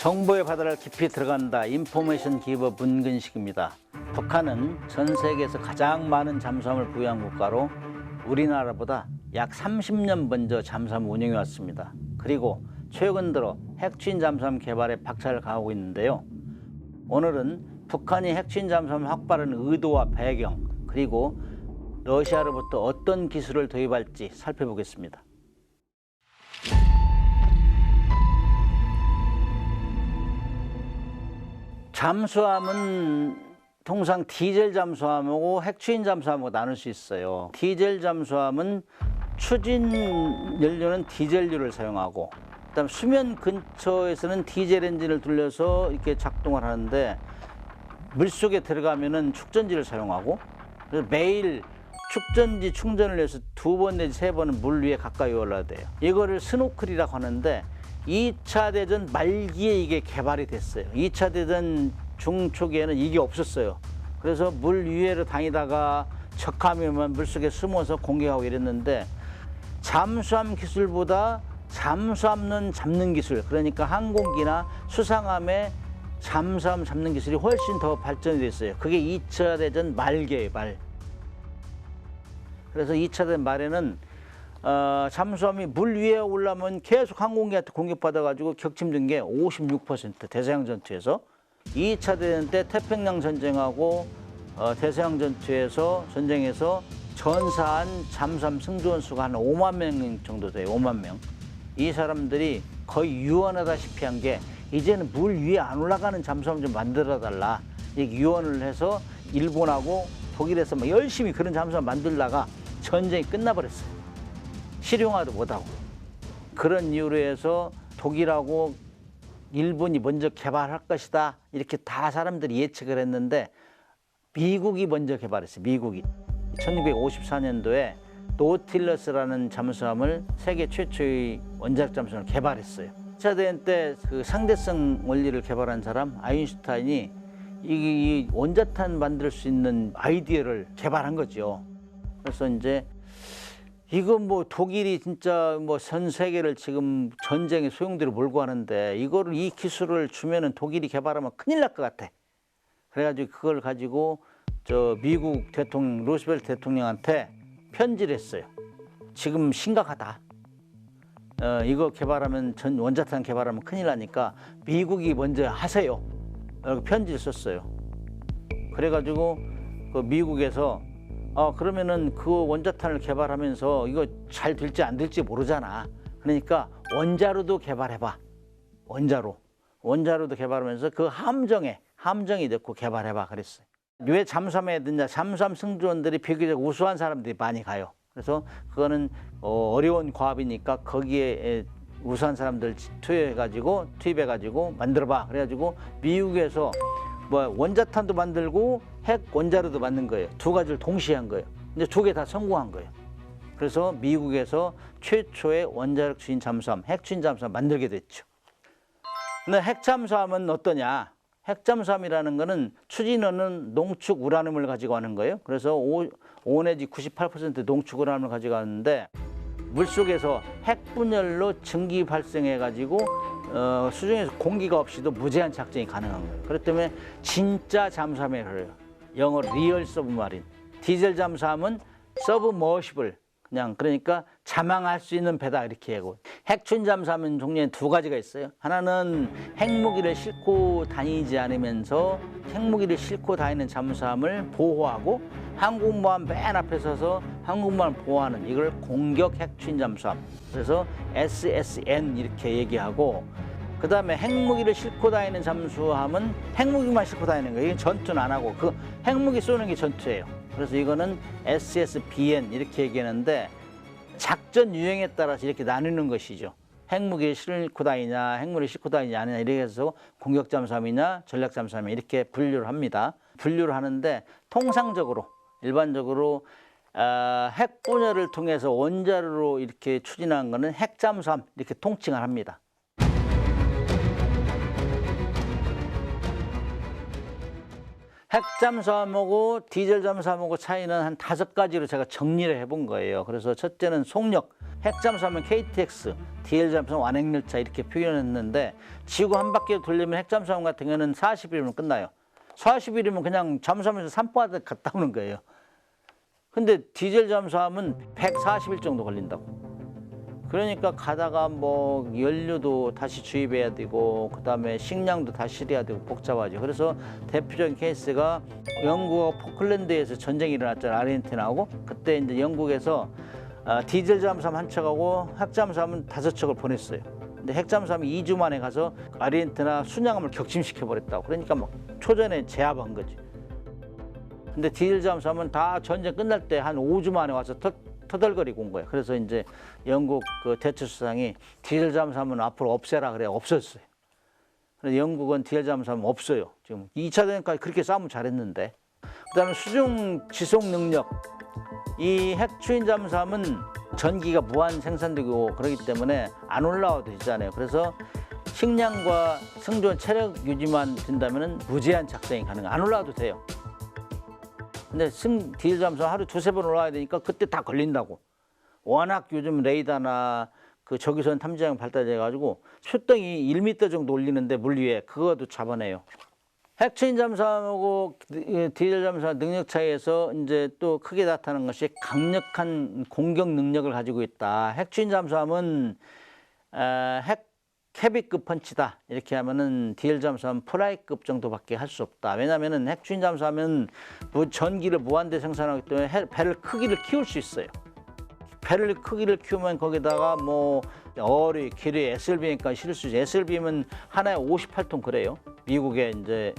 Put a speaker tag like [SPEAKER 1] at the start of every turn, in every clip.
[SPEAKER 1] 정보의 바다를 깊이 들어간다. 인포메이션 기버 문근식입니다. 북한은 전 세계에서 가장 많은 잠수함을 보유한 국가로 우리나라보다 약 30년 먼저 잠수함 운영해 왔습니다. 그리고 최근 들어 핵추진 잠수함 개발에 박차를 가하고 있는데요. 오늘은 북한이 핵추진 잠수함을 확보하는 의도와 배경, 그리고 러시아로부터 어떤 기술을 도입할지 살펴보겠습니다. 잠수함은 통상 디젤 잠수함하고 핵추진 잠수함하고 나눌 수 있어요. 디젤 잠수함은 추진 연료는 디젤유를 사용하고, 그다음 수면 근처에서는 디젤 엔진을 돌려서 이렇게 작동을 하는데, 물속에 들어가면은 축전지를 사용하고, 그래서 매일 축전지 충전을 해서 2번 내지 3번은 물 위에 가까이 올라야 돼요. 이거를 스노클이라고 하는데 2차 대전 말기에 이게 개발이 됐어요. 2차 대전 중초기에는 이게 없었어요. 그래서 물 위에로 다니다가 적함이 오면 물속에 숨어서 공격하고 이랬는데, 잠수함 기술보다 잠수함은 잡는 기술, 그러니까 항공기나 수상함의 잠수함 잡는 기술이 훨씬 더 발전이 됐어요. 그게 2차 대전 말기예요, 말. 그래서 2차 대전 말에는 잠수함이 물 위에 올라오면 계속 항공기한테 공격받아가지고 격침된 게 56%, 대서양 전투에서. 2차 대전 때 태평양 전쟁하고 대서양 전쟁에서 전사한 잠수함 승조원 수가 한 5만 명 정도 돼요. 5만 명. 이 사람들이 거의 유언하다시피 한 게, 이제는 물 위에 안 올라가는 잠수함 좀 만들어 달라, 이렇게 유언을 해서 일본하고 독일에서 막 열심히 그런 잠수함 만들다가 전쟁이 끝나버렸어요. 실용화도 못하고. 그런 이유로 해서 독일하고 일본이 먼저 개발할 것이다, 이렇게 다 사람들이 예측을 했는데, 미국이 먼저 개발했어요. 미국이 1954년도에 노틸러스라는 잠수함을 세계 최초의 원자력 잠수함을 개발했어요. 2차 대전 때 그 상대성 원리를 개발한 사람 아인슈타인이 이 원자탄 만들 수 있는 아이디어를 개발한 거죠. 그래서 이제 이거 뭐 독일이 진짜 뭐 전 세계를 지금 전쟁의 소용돌이로 몰고 가는데, 이거를 이 기술을 주면은 독일이 개발하면 큰일 날 것 같아. 그래가지고 그걸 가지고 저 미국 대통령 루스벨트 대통령한테 편지를 했어요. 지금 심각하다. 이거 개발하면 원자탄 개발하면 큰일 나니까 미국이 먼저 하세요. 이렇게 편지를 썼어요. 그래가지고 그 미국에서 그러면은 그 원자탄을 개발하면서 이거 잘 될지 안 될지 모르잖아. 그러니까 원자로도 개발해봐. 원자로도 개발하면서 그 함정이 넣고 개발해봐 그랬어요. 왜 잠수함에 드냐? 잠수함 승조원들이 비교적 우수한 사람들이 많이 가요. 그래서 그거는 어려운 과업이니까 거기에 우수한 사람들 투입해가지고 만들어봐. 그래가지고 미국에서 뭐 원자탄도 만들고 핵 원자로도 만든 거예요. 두 가지를 동시에 한 거예요. 근데 두 개 다 성공한 거예요. 그래서 미국에서 최초의 원자력 추진 잠수함, 핵 추진 잠수함 만들게 됐죠. 근데 핵 잠수함은 어떠냐? 핵 잠수함이라는 거는 추진원은 농축 우라늄을 가지고 하는 거예요. 그래서 5 내지 98% 농축 우라늄을 가지고 하는데, 물속에서 핵 분열로 증기 발생해 가지고 수중에서 공기가 없이도 무제한 작전이 가능한 거예요. 그렇기 때문에 진짜 잠수함에 그래요. 영어로 리얼 서브마린. 디젤 잠수함은 서브머시블, 그냥 그러니까 자망할 수 있는 배다, 이렇게 하고. 핵추진 잠수함은 종류에 두 가지가 있어요. 하나는 핵무기를 싣고 다니지 않으면서 핵무기를 싣고 다니는 잠수함을 보호하고, 항공모함 맨 앞에 서서 항공모함을 보호하는, 이걸 공격 핵추진 잠수함, 그래서 SSN 이렇게 얘기하고, 그 다음에 핵무기를 싣고 다니는 잠수함은 핵무기만 싣고 다니는 거예요. 이게 전투는 안 하고 그 핵무기 쏘는 게 전투예요. 그래서 이거는 SSBN 이렇게 얘기하는데, 작전 유형에 따라서 이렇게 나누는 것이죠. 핵무기를 싣고 다니냐, 핵무기를 싣고 다니지 않느냐, 이렇게 해서 공격 잠수함이냐 전략 잠수함이냐 이렇게 분류를 합니다. 분류를 하는데, 통상적으로 일반적으로 핵 분열을 통해서 원자로로 이렇게 추진한 거는 핵 잠수함 이렇게 통칭을 합니다. 핵잠수함하고 디젤 잠수함하고 차이는 한 5가지로 제가 정리를 해본 거예요. 그래서 첫째는 속력, 핵잠수함은 KTX, 디젤 잠수함 완행열차 이렇게 표현했는데 지구 한 바퀴 돌리면 핵잠수함 같은 경우는 40일이면 끝나요. 40일이면 그냥 잠수함에서 산보하듯 갔다 오는 거예요. 근데 디젤 잠수함은 140일 정도 걸린다고. 그러니까 가다가 뭐 연료도 다시 주입해야 되고 그다음에 식량도 다시 실어야 되고 복잡하죠. 그래서 대표적인 케이스가 영국하고 포클랜드에서 전쟁이 일어났잖아요. 아르헨티나하고. 그때 이제 영국에서 디젤 잠수함 한 척하고 핵잠수함은 5척을 보냈어요. 근데 핵잠수함이 2주 만에 가서 아르헨티나 순양함을 격침시켜 버렸다고. 그러니까 막 초전에 제압한 거지. 근데 디젤 잠수함은 다 전쟁 끝날 때 한 5주 만에 와서 터덜거리고 온 거예요. 그래서 이제 영국 그 대처 수상이 디젤 잠수함은 앞으로 없애라 그래. 없었어요. 그래서 영국은 디젤 잠수함 없어요. 지금 2차 대전까지 그렇게 싸우면 잘했는데. 그다음에 수중 지속 능력. 이 핵추인 잠수함은 전기가 무한 생산되고 그렇기 때문에 안 올라와도 되잖아요. 그래서 식량과 승조원 체력 유지만 된다면 무제한 작동이 가능해요. 안 올라와도 돼요. 근데 디젤 잠수함 하루 2-3번 올라와야 되니까 그때 다 걸린다고. 워낙 요즘 레이더나 그 적외선 탐지장이 발달돼 가지고 수덩이 1m 정도 올리는데 물 위에 그것도 잡아내요. 핵추인 잠수함하고 디젤 잠수함 능력 차이에서 이제 또 크게 나타나는 것이 강력한 공격 능력을 가지고 있다. 핵추인 잠수함은 핵 헤비급 펀치다. 이렇게 하면은 디젤 잠수함 프라이급 정도밖에 할 수 없다. 왜냐하면은 핵추인 잠수함은 전기를 무한대 생산하기 때문에 배를 크기를 키울 수 있어요. 배를 크기를 키우면 거기다가 뭐 어뢰, 기뢰, SLBM까지 실을 수 있어요. SLBM은 하나에 58톤 그래요. 미국의 이제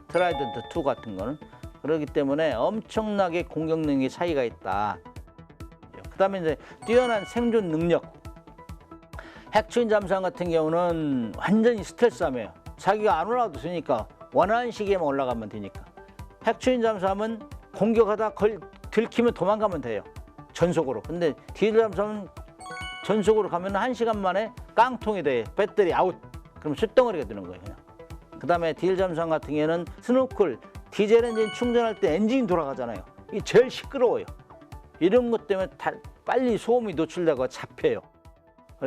[SPEAKER 1] 트라이던트 2 같은 거는. 그렇기 때문에 엄청나게 공격 능력이 차이가 있다. 그다음에 이제 뛰어난 생존 능력. 핵추인 잠수함 같은 경우는 완전히 스텔스함이에요. 자기가 안 올라가도 되니까 원하는 시기에만 올라가면 되니까. 핵추인 잠수함은 공격하다 들키면 도망가면 돼요. 전속으로. 근데 디젤 잠수함은 전속으로 가면 1시간 만에 깡통이 돼. 배터리 아웃. 그럼 쇳덩어리가 되는 거예요. 그냥. 그다음에 디젤 잠수함 같은 경우는 스노클, 디젤 엔진 충전할 때 엔진이 돌아가잖아요. 이게 제일 시끄러워요. 이런 것 때문에 빨리 소음이 노출되고 잡혀요.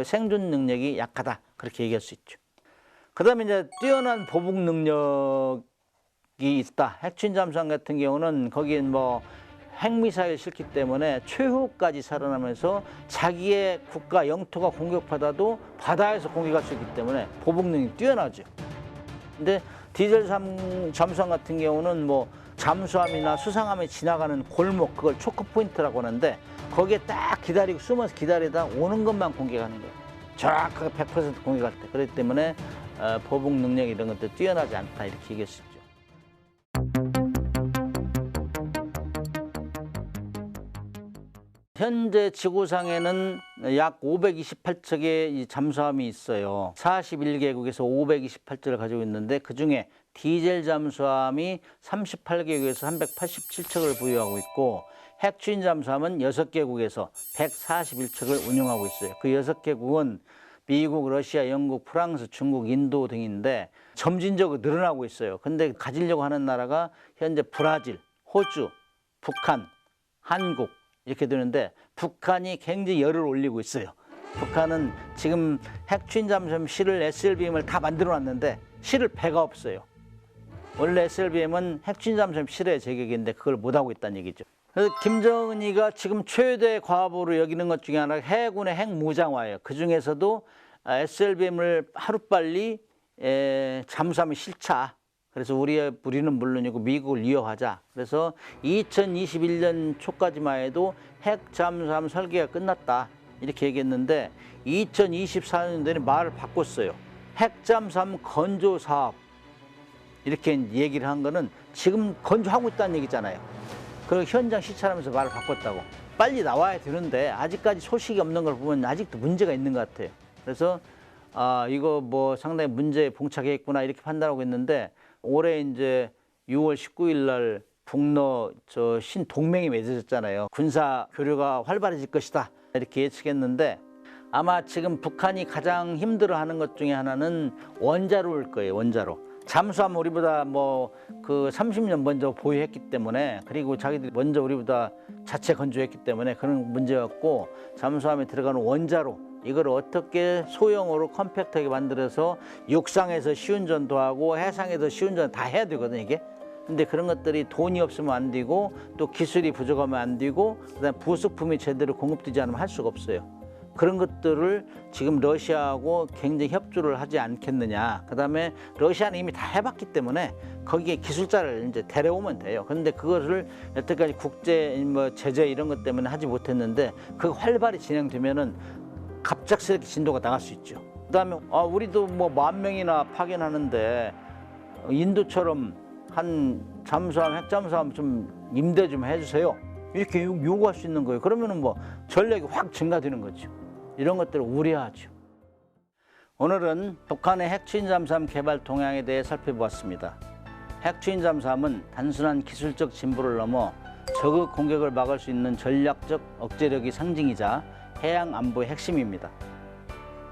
[SPEAKER 1] 생존 능력이 약하다. 그렇게 얘기할 수 있죠. 그 다음에 이제 뛰어난 보복 능력이 있다. 핵추인 잠수함 같은 경우는 거기에 뭐 핵미사일 싣기 때문에 최후까지 살아나면서 자기의 국가 영토가 공격받아도 바다에서 공격할 수 있기 때문에 보복 능력이 뛰어나죠. 근데 디젤 잠수함 같은 경우는 뭐 잠수함이나 수상함에 지나가는 골목, 그걸 초크 포인트라고 하는데 거기에 딱 기다리고 숨어서 기다리다 오는 것만 공격하는 거예요. 정확하게 100% 공격할 때. 그렇기 때문에 보복 능력 이런 것들 뛰어나지 않다 이렇게 얘기할 수 있죠. 현재 지구상에는 약 528척의 이 잠수함이 있어요. 41개국에서 528척을 가지고 있는데 그중에 디젤 잠수함이 38개국에서 387척을 보유하고 있고 핵추인 잠수함은 6개국에서 141척을 운영하고 있어요. 그 6개국은 미국, 러시아, 영국, 프랑스, 중국, 인도 등인데 점진적으로 늘어나고 있어요. 근데 가지려고 하는 나라가 현재 브라질, 호주, 북한, 한국 이렇게 되는데 북한이 굉장히 열을 올리고 있어요. 북한은 지금 핵추인 잠수함 실을 SLBM을 다 만들어 놨는데 실을 배가 없어요. 원래 SLBM은 핵추인 잠수함 실의 제격인데 그걸 못하고 있다는 얘기죠. 그래서 김정은이가 지금 최대 과업으로 여기는 것 중에 하나가 해군의 핵무장화예요. 그 중에서도 SLBM을 하루빨리 잠수함에 실자. 그래서 우리는 물론이고 미국을 이어가자. 그래서 2021년 초까지만 해도 핵 잠수함 설계가 끝났다. 이렇게 얘기했는데 2024년도에는 말을 바꿨어요. 핵 잠수함 건조 사업. 이렇게 얘기를 한 거는 지금 건조하고 있다는 얘기잖아요. 그리고 현장 시찰하면서 말을 바꿨다고. 빨리 나와야 되는데 아직까지 소식이 없는 걸 보면 아직도 문제가 있는 것 같아요. 그래서 이거 뭐 상당히 문제에 봉착했구나 이렇게 판단하고 있는데 올해 이제 6월 19일 날 북러 신동맹이 맺어졌잖아요. 군사 교류가 활발해질 것이다 이렇게 예측했는데 아마 지금 북한이 가장 힘들어하는 것 중에 하나는 원자로일 거예요. 원자로. 잠수함 우리보다 뭐 그 30년 먼저 보유했기 때문에, 그리고 자기들이 먼저 우리보다 자체 건조했기 때문에 그런 문제였고, 잠수함에 들어가는 원자로 이걸 어떻게 소형으로 컴팩트하게 만들어서 육상에서 시운전도 하고 해상에서 시운전 다 해야 되거든 이게. 근데 그런 것들이 돈이 없으면 안 되고, 또 기술이 부족하면 안 되고, 그다음에 부속품이 제대로 공급되지 않으면 할 수가 없어요. 그런 것들을 지금 러시아하고 굉장히 협조를 하지 않겠느냐. 그다음에 러시아는 이미 다 해봤기 때문에 거기에 기술자를 이제 데려오면 돼요. 그런데 그것을 여태까지 국제 뭐 제재 이런 것 때문에 하지 못했는데, 그 활발히 진행되면은 갑작스럽게 진도가 나갈 수 있죠. 그다음에 우리도 뭐 10,000명이나 파견하는데 인도처럼 한 잠수함, 핵잠수함 좀 임대 좀 해주세요, 이렇게 요구할 수 있는 거예요. 그러면은 뭐 전력이 확 증가되는 거죠. 이런 것들을 우려하죠. 오늘은 북한의 핵추진 잠수함 개발 동향에 대해 살펴보았습니다. 핵추진 잠수함은 단순한 기술적 진보를 넘어 적의 공격을 막을 수 있는 전략적 억제력의 상징이자 해양 안보의 핵심입니다.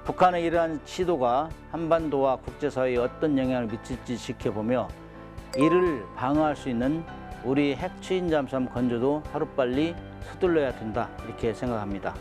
[SPEAKER 1] 북한의 이러한 시도가 한반도와 국제사회에 어떤 영향을 미칠지 지켜보며 이를 방어할 수 있는 우리 핵추진 잠수함 건조도 하루빨리 서둘러야 된다, 이렇게 생각합니다.